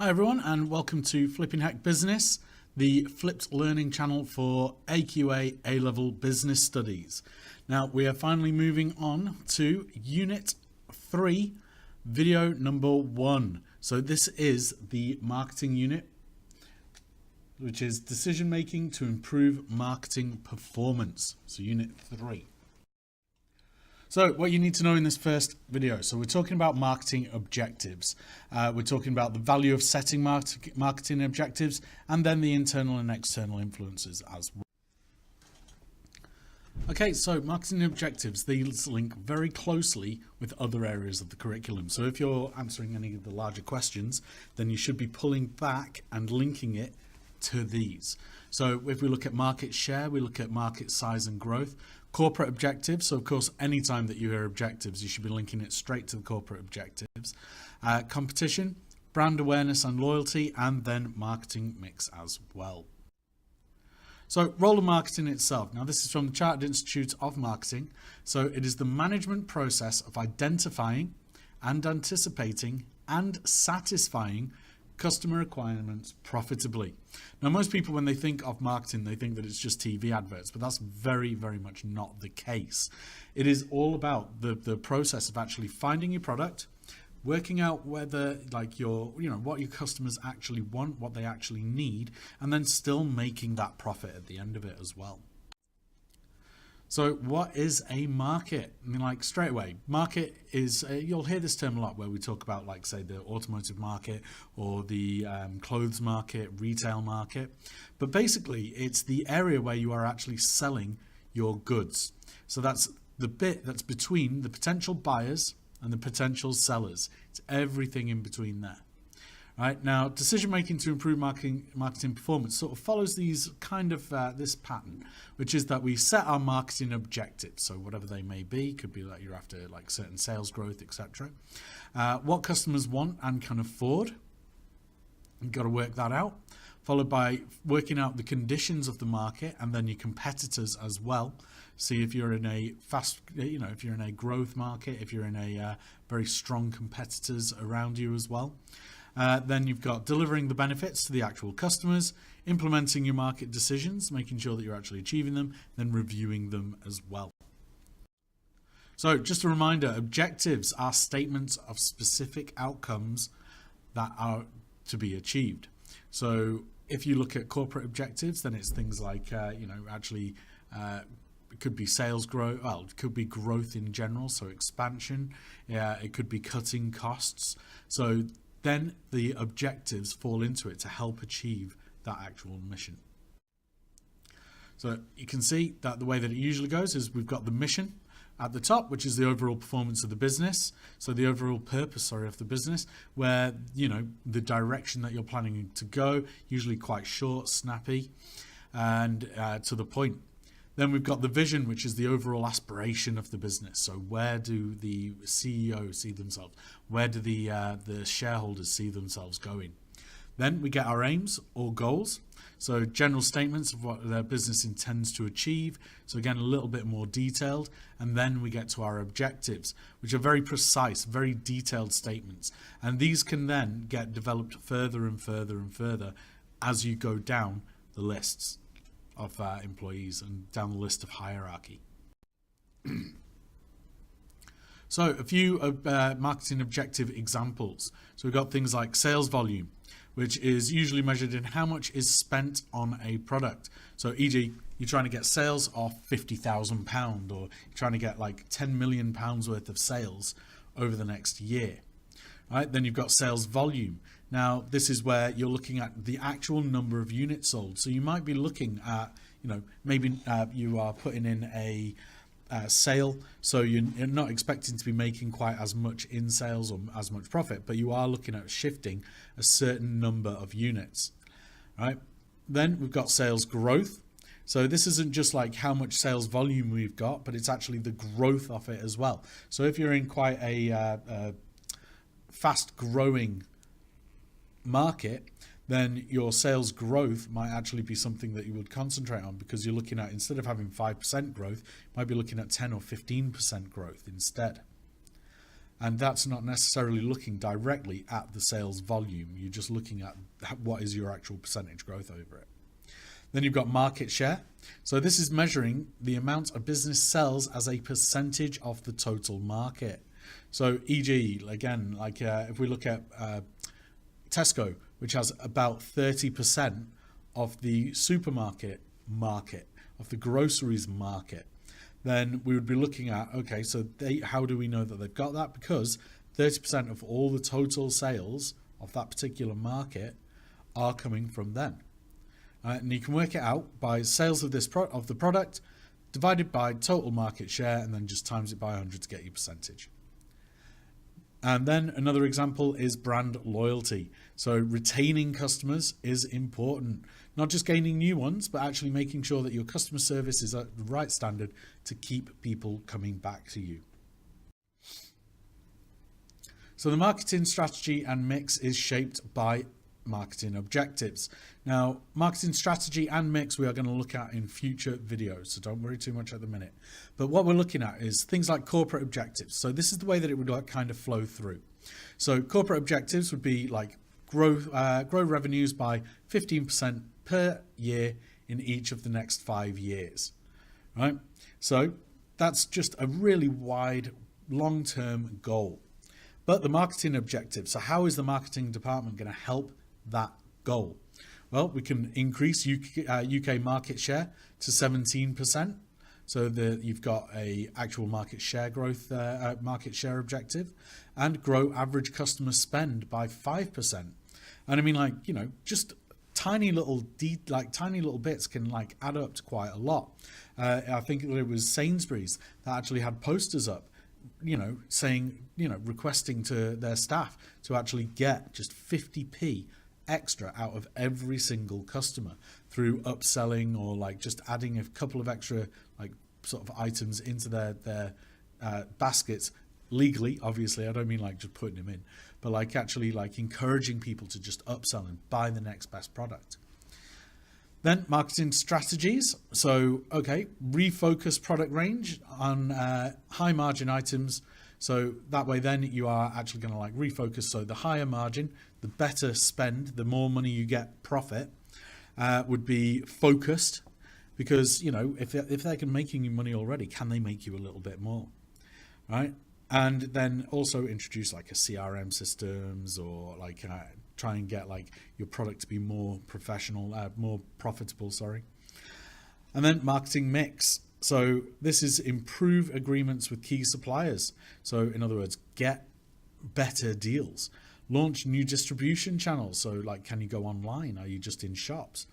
Hi everyone, and welcome to Flipping Heck Business, the flipped learning channel for AQA A-Level Business Studies. Now we are finally moving on to Unit 3, video number 1. So this is the marketing unit, which is decision making to improve marketing performance. So Unit 3. So what you need to know in this first video, so we're talking about marketing objectives. We're talking about the value of setting marketing objectives and then the internal and external influences as well. Okay, so marketing objectives, these link very closely with other areas of the curriculum. So if you're answering any of the larger questions, then you should be pulling back and linking it to these. So if we look at market share, we look at market size and growth. Corporate objectives, so of course anytime that you hear objectives you should be linking it straight to the corporate objectives. Competition, brand awareness and loyalty, and then marketing mix as well. So role of marketing itself. Now this is from the Chartered Institute of Marketing. So it is the management process of identifying and anticipating and satisfying customer requirements profitably. Now most people, when they think of marketing, they think that it's just TV adverts, but that's very, very much not the case. It is all about the process of actually finding your product, working out whether what your customers actually want, what they actually need, and then still making that profit at the end of it as well. So what is a market? I mean, like straight away, market is, you'll hear this term a lot where we talk about, like, say, the automotive market or the clothes market, retail market. But basically, it's the area where you are actually selling your goods. So that's the bit that's between the potential buyers and the potential sellers. It's everything in between there. Right, now, decision making to improve marketing performance sort of follows these kind of this pattern, which is that we set our marketing objectives. So whatever they may be, could be that you're after like certain sales growth, etc. What customers want and can afford, you've got to work that out. Followed by working out the conditions of the market and then your competitors as well. See if you're in a if you're in a growth market, if you're in a very strong competitors around you as well. Then you've got delivering the benefits to the actual customers, implementing your market decisions, making sure that you're actually achieving them, then reviewing them as well. So just a reminder, objectives are statements of specific outcomes that are to be achieved. So if you look at corporate objectives, then it's things like, it could be sales growth, well, it could be growth in general, so expansion. It could be cutting costs. So then the objectives fall into it to help achieve that actual mission. So you can see that the way that it usually goes is we've got the mission at the top, which is the overall performance of the business. So the overall purpose, of the business, where, the direction that you're planning to go, usually quite short, snappy, and to the point. Then we've got the vision, which is the overall aspiration of the business. So where do the CEO see themselves? Where do the shareholders see themselves going? Then we get our aims or goals. So general statements of what their business intends to achieve. So again, a little bit more detailed. And then we get to our objectives, which are very precise, very detailed statements. And these can then get developed further and further and further as you go down the lists of employees and down the list of hierarchy. So a few marketing objective examples. So we've got things like sales volume, which is usually measured in how much is spent on a product. So e.g., you're trying to get sales of £50,000 or you're trying to get like £10 million worth of sales over the next year. Right? Then you've got sales volume. Now, this is where you're looking at the actual number of units sold. So you might be looking at, maybe you are putting in a sale, so you're not expecting to be making quite as much in sales or as much profit, but you are looking at shifting a certain number of units. Right? Then we've got sales growth. So this isn't just like how much sales volume we've got, but it's actually the growth of it as well. So if you're in quite a fast growing market, then your sales growth might actually be something that you would concentrate on, because you're looking at, instead of having 5% growth, you might be looking at 10 or 15% growth instead. And that's not necessarily looking directly at the sales volume. You're just looking at what is your actual percentage growth over it. Then you've got market share. So this is measuring the amount a business sells as a percentage of the total market. So e.g., again, like if we look at Tesco, which has about 30% of the supermarket market, of the groceries market, then we would be looking at, okay, so how do we know that they've got that? Because 30% of all the total sales of that particular market are coming from them. And you can work it out by sales of the product divided by total market share, and then just times it by 100 to get your percentage. And then another example is brand loyalty. So retaining customers is important. Not just gaining new ones, but actually making sure that your customer service is at the right standard to keep people coming back to you. So the marketing strategy and mix is shaped by marketing objectives. Now, marketing strategy and mix we are going to look at in future videos, so don't worry too much at the minute. But what we're looking at is things like corporate objectives. So this is the way that it would like kind of flow through. So corporate objectives would be like grow revenues by 15% per year in each of the next 5 years, right? So that's just a really wide long-term goal. But the marketing objective, so how is the marketing department going to help that goal? Well, we can increase UK market share to 17%. So you've got a actual market share growth, market share objective, and grow average customer spend by 5%. And I mean, like, you know, just tiny little bits can like add up to quite a lot. I think it was Sainsbury's that actually had posters up, you know, saying, you know, requesting to their staff to actually get just 50p extra out of every single customer through upselling or like just adding a couple of extra like sort of items into their baskets legally. Obviously, I don't mean like just putting them in, but like actually like encouraging people to just upsell and buy the next best product. Then marketing strategies. So, okay, refocus product range on high margin items. So that way then you are actually going to like refocus. So the higher margin, the better spend, the more money you get profit would be focused, because, you know, if they're making you money already, can they make you a little bit more, right? And then also introduce like a CRM systems, or like try and get like your product to be more professional, more profitable, sorry. And then marketing mix. So this is improve agreements with key suppliers. So in other words, get better deals. Launch new distribution channels. So like, can you go online? Are you just in shops?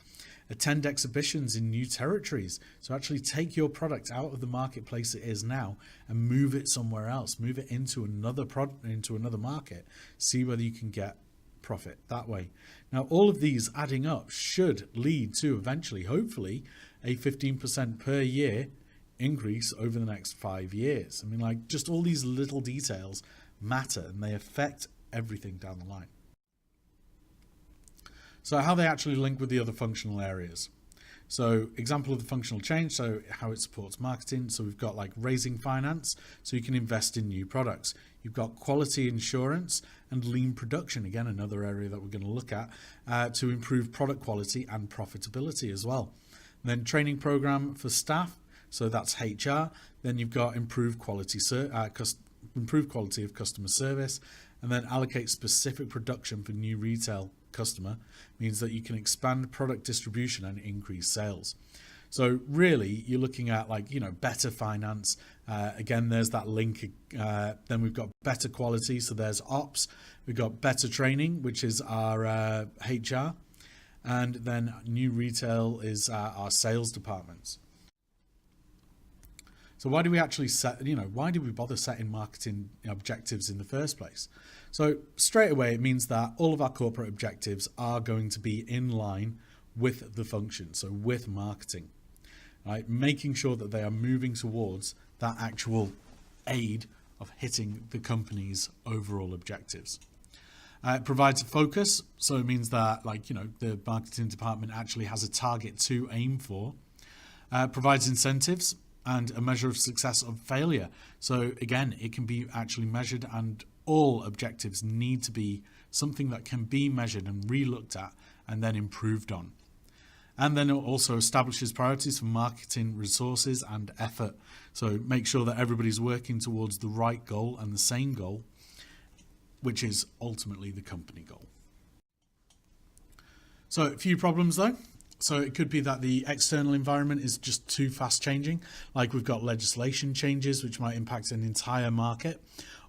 Attend exhibitions in new territories. So actually take your product out of the marketplace it is now and move it somewhere else. Move it into another product, into another market. See whether you can get profit that way. Now, all of these adding up should lead to eventually, hopefully, a 15% per year increase over the next 5 years. I mean, like, just all these little details matter, and they affect everything down the line. So how they actually link with the other functional areas. So example of the functional change, so how it supports marketing. So we've got like raising finance, so you can invest in new products. You've got quality insurance and lean production, again, another area that we're going to look at to improve product quality and profitability as well. And then training program for staff, so that's HR. Then you've got improved quality of customer service, and then allocate specific production for new retail customer, means that you can expand product distribution and increase sales. So really you're looking at like, you know, better finance. Again, there's that link. Then we've got better quality. So there's ops. We've got better training, which is our HR. And then new retail is our sales departments. So why do we actually set, you know, why do we bother setting marketing objectives in the first place? So straight away, it means that all of our corporate objectives are going to be in line with the function, so with marketing, right? Making sure that they are moving towards that actual aid of hitting the company's overall objectives. It provides a focus, so it means that, like, you know, the marketing department actually has a target to aim for. Provides incentives. and a measure of success or failure. So again, it can be actually measured, and all objectives need to be something that can be measured and re-looked at and then improved on. And then it also establishes priorities for marketing resources and effort. So make sure that everybody's working towards the right goal and the same goal, which is ultimately the company goal. So a few problems though. So it could be that the external environment is just too fast changing, like we've got legislation changes which might impact an entire market,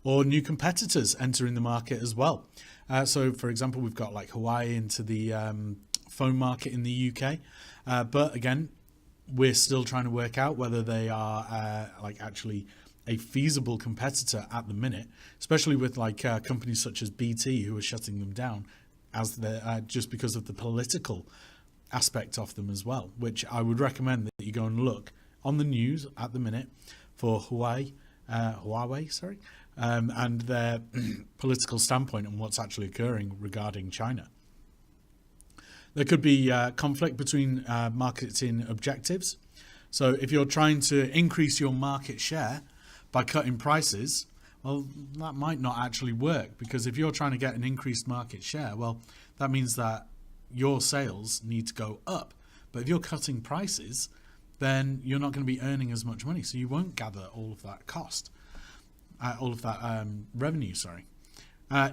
or new competitors entering the market as well. So for example, we've got like Huawei into the phone market in the UK, but again, we're still trying to work out whether they are like actually a feasible competitor at the minute, especially with like companies such as BT who are shutting them down as just because of the political aspect of them as well, which I would recommend that you go and look on the news at the minute for Huawei, and their political standpoint on what's actually occurring regarding China. There could be conflict between marketing objectives. So if you're trying to increase your market share by cutting prices, well, that might not actually work, because if you're trying to get an increased market share, well, that means that your sales need to go up. But if you're cutting prices, then you're not going to be earning as much money. So you won't gather all of that cost, all of that revenue, sorry.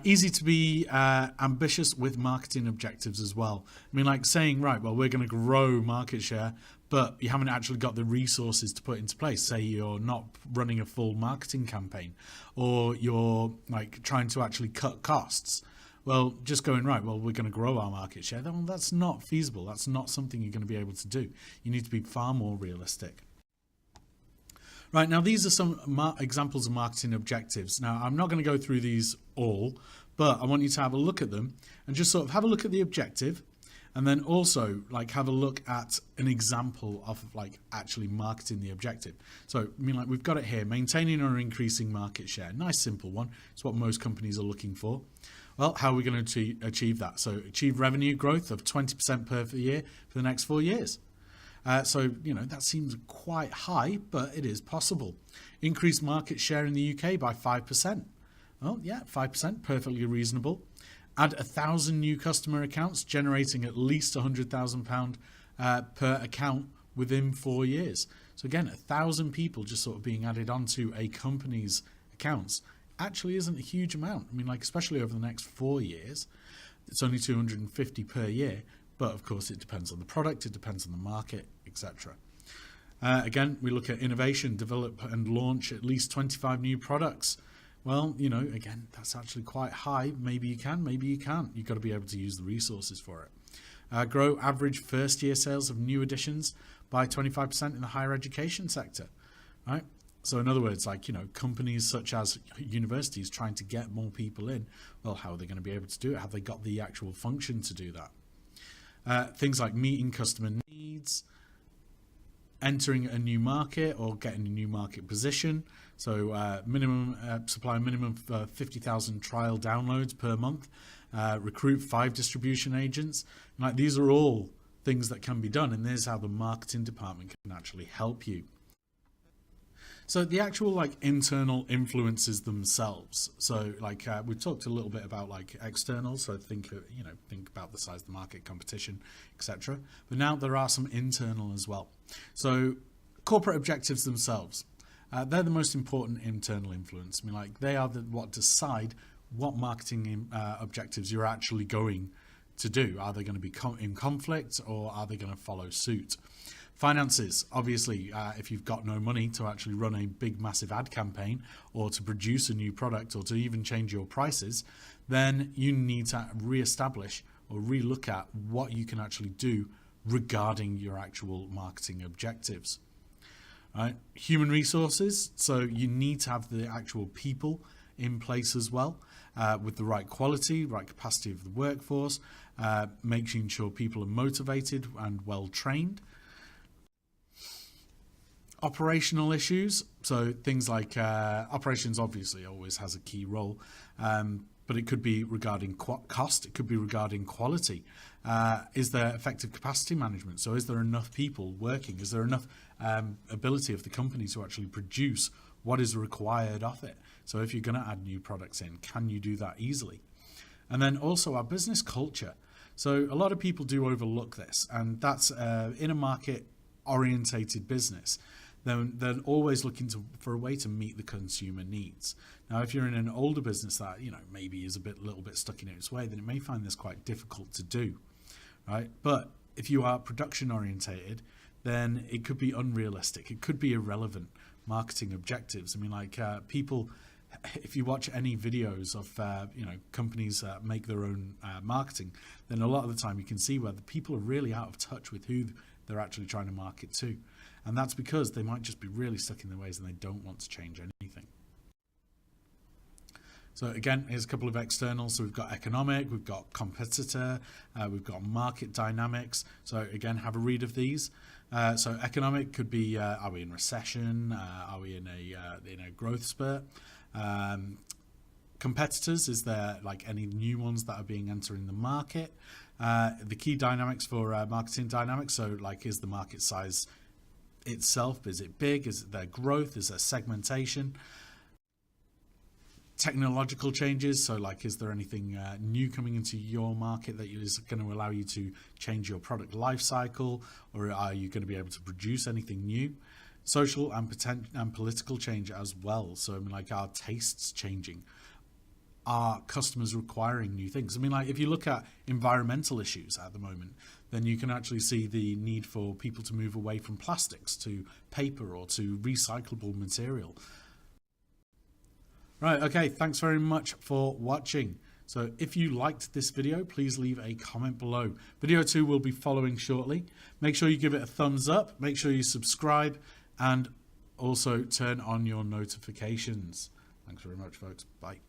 Easy to be ambitious with marketing objectives as well. I mean, like saying, right, well, we're going to grow market share, but you haven't actually got the resources to put into place. Say you're not running a full marketing campaign, or you're like trying to actually cut costs. Well, just going, right, well, we're going to grow our market share. Well, that's not feasible. That's not something you're going to be able to do. You need to be far more realistic. Right, now these are some examples of marketing objectives. Now, I'm not going to go through these all, but I want you to have a look at them and just sort of have a look at the objective, and then also like have a look at an example of like actually marketing the objective. So, I mean, like we've got it here, maintaining or increasing market share. Nice, simple one. It's what most companies are looking for. Well, how are we going to achieve that? So achieve revenue growth of 20% per year for the next 4 years. So, you know, that seems quite high, but it is possible. Increase market share in the UK by 5%. Well, yeah, 5%, perfectly reasonable. Add 1,000 new customer accounts, generating at least £100,000 per account within 4 years. So again, 1,000 people just sort of being added onto a company's accounts actually isn't a huge amount. I mean, like, especially over the next 4 years, it's only 250 per year. But of course, it depends on the product, it depends on the market, etc. Again, we look at innovation, develop and launch at least 25 new products. Well, you know, again, that's actually quite high. Maybe you can, maybe you can't. You've got to be able to use the resources for it. Grow average first-year sales of new additions by 25% in the higher education sector, right? So in other words, like, you know, companies such as universities trying to get more people in, well, how are they going to be able to do it? Have they got the actual function to do that? Things like meeting customer needs, entering a new market or getting a new market position. So supply minimum 50,000 trial downloads per month. Recruit 5 distribution agents. Like, these are all things that can be done, and this is how the marketing department can actually help you. So the actual like internal influences themselves. So like we talked a little bit about like external. So think about the size of the market, competition, etc. But now there are some internal as well. So corporate objectives themselves, they're the most important internal influence. I mean, like they are what decide what marketing objectives you're actually going to do. Are they going to be in conflict, or are they going to follow suit? Finances, obviously, if you've got no money to actually run a big, massive ad campaign, or to produce a new product, or to even change your prices, then you need to re-establish or re-look at what you can actually do regarding your actual marketing objectives. Right? Human resources, so you need to have the actual people in place as well, with the right quality, right capacity of the workforce, making sure people are motivated and well trained. Operational issues, so things like operations obviously always has a key role, but it could be regarding cost, it could be regarding quality. Is there effective capacity management? So is there enough people working? Is there enough ability of the company to actually produce what is required of it? So if you're going to add new products in, can you do that easily? And then also our business culture. So a lot of people do overlook this, and that's in a market orientated business. They're always looking for a way to meet the consumer needs. Now, if you're in an older business that, you know, maybe is a little bit stuck in its way, then it may find this quite difficult to do, right? But if you are production orientated, then it could be unrealistic. It could be irrelevant marketing objectives. I mean, like people, if you watch any videos of companies that make their own marketing, then a lot of the time you can see where the people are really out of touch with who they're actually trying to market to. And that's because they might just be really stuck in their ways and they don't want to change anything. So again, here's a couple of externals. So we've got economic, we've got competitor, we've got market dynamics. So again, have a read of these. So economic could be, are we in recession? Are we in a growth spurt? Competitors, is there like any new ones that are being entering the market? The key dynamics for marketing dynamics. So like, is the market size itself, is it big? Is it their growth? Is there segmentation? Technological changes, so like, is there anything new coming into your market that is going to allow you to change your product life cycle, or are you going to be able to produce anything new? Social and political change as well. So I mean, like, are tastes changing? Are customers requiring new things? I mean, like, if you look at environmental issues at the moment, then you can actually see the need for people to move away from plastics to paper or to recyclable material. Right, okay, thanks very much for watching. So if you liked this video, please leave a comment below. Video 2 will be following shortly. Make sure you give it a thumbs up, make sure you subscribe, and also turn on your notifications. Thanks very much, folks. Bye.